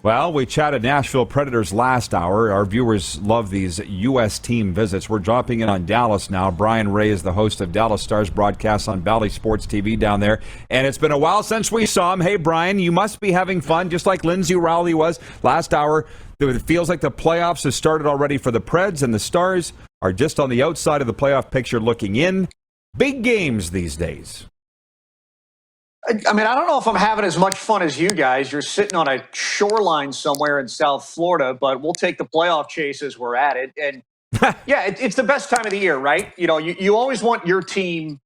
Well, we chatted Nashville Predators last hour. Our viewers love these U.S. team visits. We're dropping in on Dallas now. Brien Rea is the host of Dallas Stars broadcasts on Valley Sports TV down there. And it's been a while since we saw him. Hey, Brien, you must be having fun, just like Lindsay Rowley was last hour. It feels like the playoffs have started already for the Preds, and the Stars are just on the outside of the playoff picture looking in. Big games these days. I mean, I don't know if I'm having as much fun as you guys. You're sitting on a shoreline somewhere in South Florida, but we'll take the playoff chase as we're at it. And yeah, it's the best time of the year, right? You know, you always want your team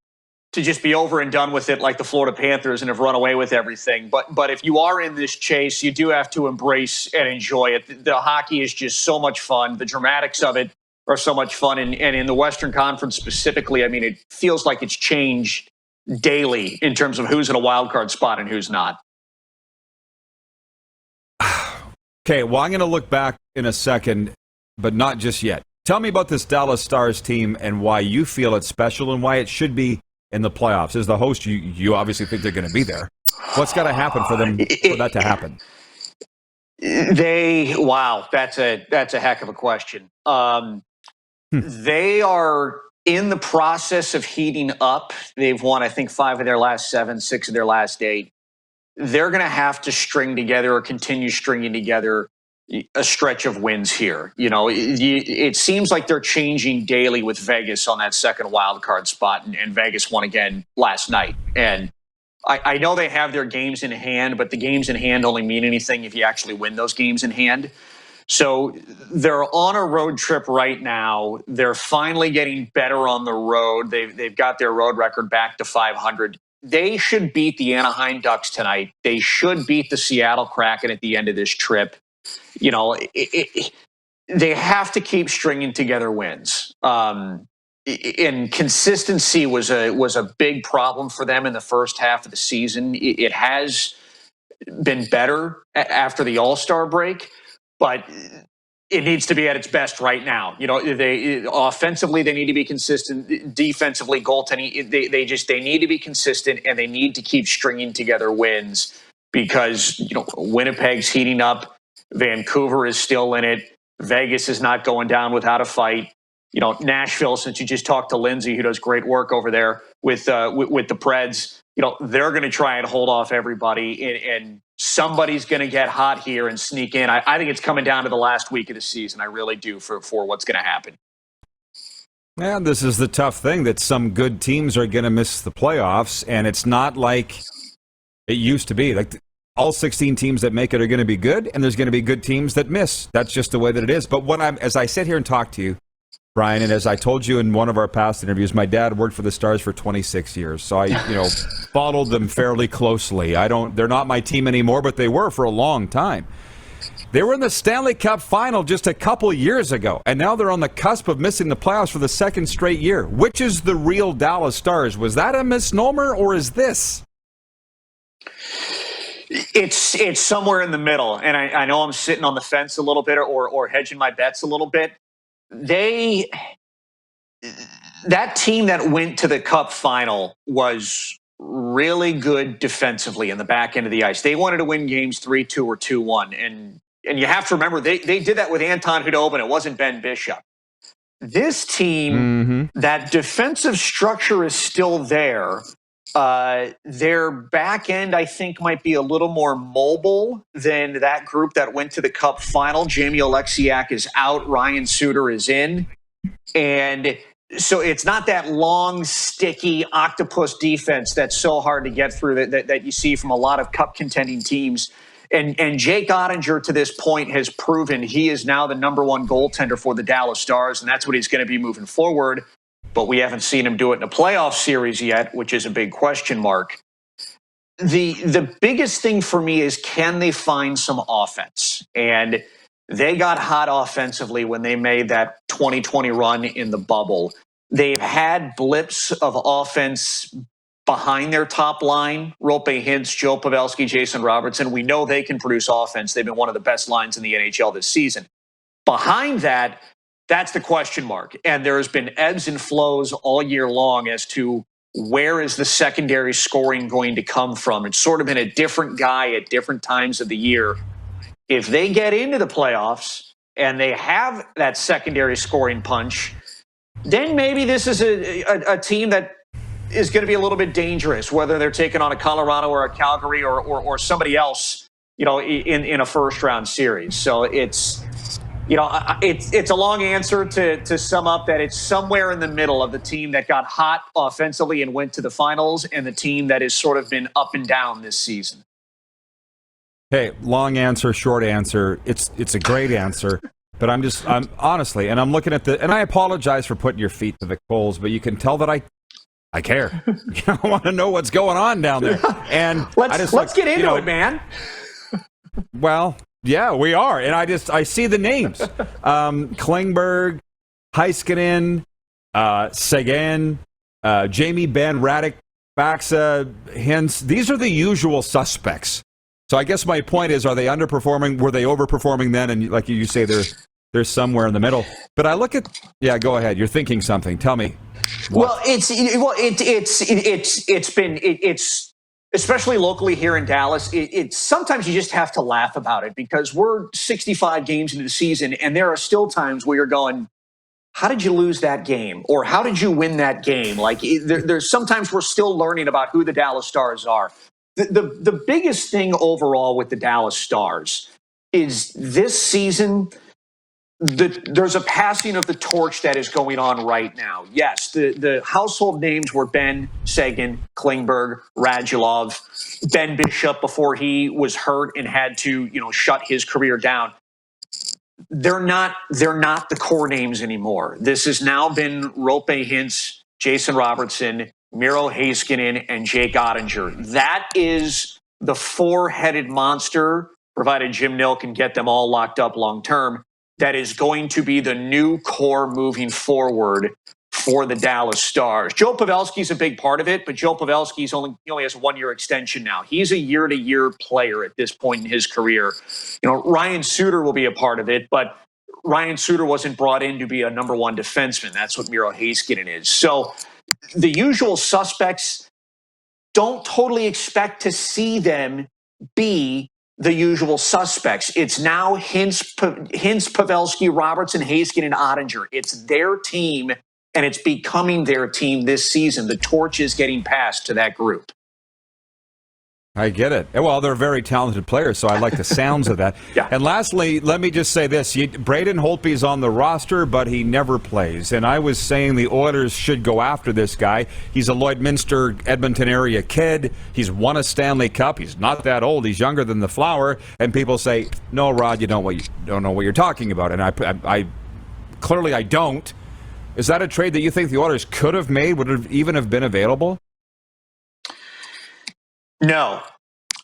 to just be over and done with it like the Florida Panthers and have run away with everything. But if you are in this chase, you do have to embrace and enjoy it. The hockey is just so much fun. The dramatics of it are so much fun. And in the Western Conference specifically, I mean, it feels like it's changed daily in terms of who's in a wild card spot and who's not. Okay, well, I'm going to look back in a second, but not just yet. Tell me about this Dallas Stars team and why you feel it's special and why it should be in the playoffs. As the host, you obviously think they're going to be there. What's got to happen for them for that to happen? Wow, that's a heck of a question. They are in the process of heating up. They've won, I think, 5 of their last 7, 6 of their last 8. They're going to have to string together or continue stringing together a stretch of wins here. You know, it seems like they're changing daily with Vegas on that second wild card spot, and Vegas won again last night. And I know they have their games in hand, but the games in hand only mean anything if you actually win those games in hand. So they're on a road trip right now. They're finally getting better on the road. They've got their road record back to 500. They should beat the Anaheim Ducks tonight. They should beat the Seattle Kraken at the end of this trip. You know, they have to keep stringing together wins. And consistency was a big problem for them in the first half of the season. It has been better after the All-Star break, but it needs to be at its best right now. You know, offensively they need to be consistent. Defensively, goaltending, they need to be consistent, and they need to keep stringing together wins because, you know, Winnipeg's heating up. Vancouver is still in it. Vegas is not going down without a fight. You know, Nashville, since you just talked to Lindsay, who does great work over there with the Preds, you know, they're going to try and hold off everybody, and somebody's going to get hot here and sneak in. I think it's coming down to the last week of the season. I really do for what's going to happen. And this is the tough thing, that some good teams are going to miss the playoffs, and it's not like it used to be. Like all 16 teams that make it are going to be good, and there's going to be good teams that miss. That's just the way that it is. But as I sit here and talk to you, Brien, and as I told you in one of our past interviews, my dad worked for the Stars for 26 years, so I, followed them fairly closely. They're not my team anymore, but they were for a long time. They were in the Stanley Cup final just a couple years ago, and now they're on the cusp of missing the playoffs for the second straight year. Which is the real Dallas Stars? Was that a misnomer, or is this? It's somewhere in the middle, and I know I'm sitting on the fence a little bit or hedging my bets a little bit. That team that went to the Cup final was really good defensively in the back end of the ice. They wanted to win games 3-2 or 2-1, and you have to remember they did that with Anton Khudobin. It wasn't Ben Bishop. This team, that defensive structure is still there. Their back end, I think, might be a little more mobile than that group that went to the Cup final. Jamie Oleksiak is out. Ryan Suter is in. And so it's not that long, sticky octopus defense that's so hard to get through that you see from a lot of Cup contending teams. And Jake Ottinger, to this point, has proven he is now the number 1 goaltender for the Dallas Stars, and that's what he's going to be moving forward. But we haven't seen him do it in a playoff series yet, which is a big question mark. The biggest thing for me is, can they find some offense? And they got hot offensively when they made that 2020 run in the bubble. They've had blips of offense behind their top line. Rope Hintz, Joe Pavelski, Jason Robertson. We know they can produce offense. They've been one of the best lines in the NHL this season. Behind that, that's the question mark. And there's been ebbs and flows all year long as to where is the secondary scoring going to come from. It's sort of been a different guy at different times of the year. if they get into the playoffs and they have that secondary scoring punch, then maybe this is a team that is going to be a little bit dangerous, whether they're taking on a Colorado or a Calgary or somebody else, in a first round series. So it's a long answer to sum up that it's somewhere in the middle of the team that got hot offensively and went to the finals and the team that has sort of been up and down this season. Hey, long answer, short answer. It's a great answer. But I'm honestly, and I'm looking at and I apologize for putting your feet to the coals, but you can tell that I care. I want to know what's going on down there. And let's get into it, man. Well, yeah, we are. And I see the names. Klingberg, Heiskanen, Seguin, Jamie Benn, Radek, Baxa, Hintz. These are the usual suspects. So I guess my point is, are they underperforming? Were they overperforming then? And like you say, they're somewhere in the middle. But I look at, go ahead. You're thinking something. Tell me. What? Well, it's been especially locally here in Dallas. It's sometimes you just have to laugh about it because we're 65 games into the season, and there are still times where you're going, how did you lose that game? Or how did you win that game? Like there's sometimes we're still learning about who the Dallas Stars are. The biggest thing overall with the Dallas Stars is this season, there's a passing of the torch that is going on right now. Yes, the household names were Benn, Seguin, Klingberg, Radulov, Ben Bishop before he was hurt and had to, shut his career down. They're not the core names anymore. This has now been Roope Hintz, Jason Robertson, Miro Heiskanen, and Jake Ottinger. That is the four-headed monster, provided Jim Nill can get them all locked up long-term, that is going to be the new core moving forward for the Dallas Stars. Joe Pavelski's a big part of it, but Joe Pavelski's only has a one-year extension now. He's a year-to-year player at this point in his career. Ryan Suter will be a part of it, but Ryan Suter wasn't brought in to be a number one defenseman. That's what Miro Heiskanen is. So the usual suspects, don't totally expect to see them be the usual suspects. It's now Hintz, Pavelski, Robertson, Heiskanen, and Ottinger. It's their team, and it's becoming their team this season. The torch is getting passed to that group. I get it. Well, they're very talented players, so I like the sounds of that. Yeah. And lastly, let me just say this. Braden Holtby's on the roster, but he never plays. And I was saying the Oilers should go after this guy. He's a Lloydminster, Edmonton area kid. He's won a Stanley Cup. He's not that old. He's younger than the Flower. And people say, no, Rod, you don't know what you're talking about. And I clearly I don't. Is that a trade that you think the Oilers could have made? Would it even have been available? No.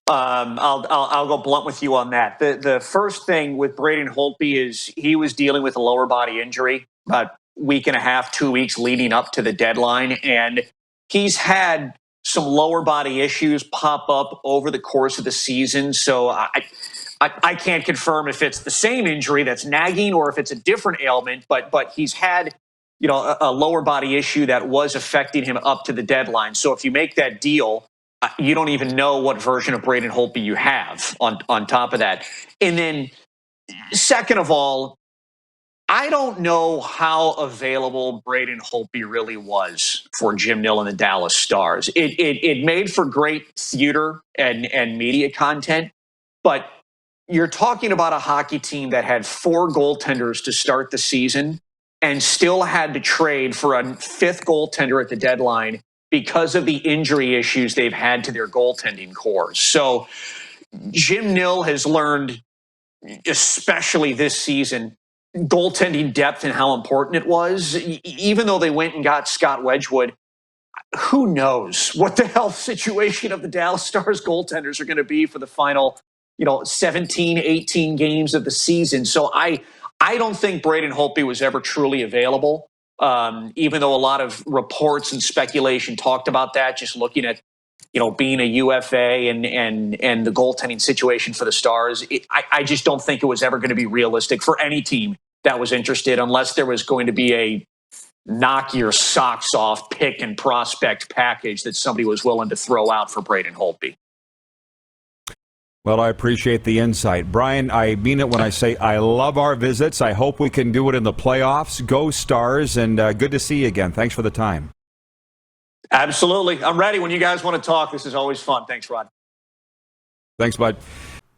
I'll go blunt with you on that. The first thing with Braden Holtby is he was dealing with a lower body injury about a week and a half, 2 weeks leading up to the deadline. And he's had some lower body issues pop up over the course of the season. So I can't confirm if it's the same injury that's nagging or if it's a different ailment, but he's had a lower body issue that was affecting him up to the deadline. So if you make that deal, you don't even know what version of Braden Holtby you have on top of that. And then second of all, I don't know how available Braden Holtby really was for Jim Nill and the Dallas Stars. It made for great theater and media content, but you're talking about a hockey team that had 4 goaltenders to start the season and still had to trade for a 5th goaltender at the deadline because of the injury issues they've had to their goaltending core. So Jim Nill has learned, especially this season, goaltending depth and how important it was. Even though they went and got Scott Wedgwood, who knows what the health situation of the Dallas Stars goaltenders are going to be for the final, 17, 18 games of the season. So I don't think Braden Holtby was ever truly available. Even though a lot of reports and speculation talked about that, just looking at, being a UFA and the goaltending situation for the Stars, I just don't think it was ever going to be realistic for any team that was interested, unless there was going to be a knock your socks off pick and prospect package that somebody was willing to throw out for Braden Holtby. Well, I appreciate the insight. Brian, I mean it when I say I love our visits. I hope we can do it in the playoffs. Go Stars, and good to see you again. Thanks for the time. Absolutely. I'm ready when you guys want to talk. This is always fun. Thanks, Rod. Thanks, bud.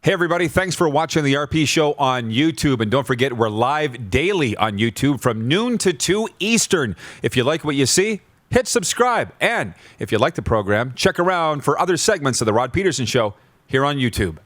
Hey, everybody. Thanks for watching the RP Show on YouTube. And don't forget, we're live daily on YouTube from noon to 2 Eastern. If you like what you see, hit subscribe. And if you like the program, check around for other segments of the Rod Pedersen Show here on YouTube.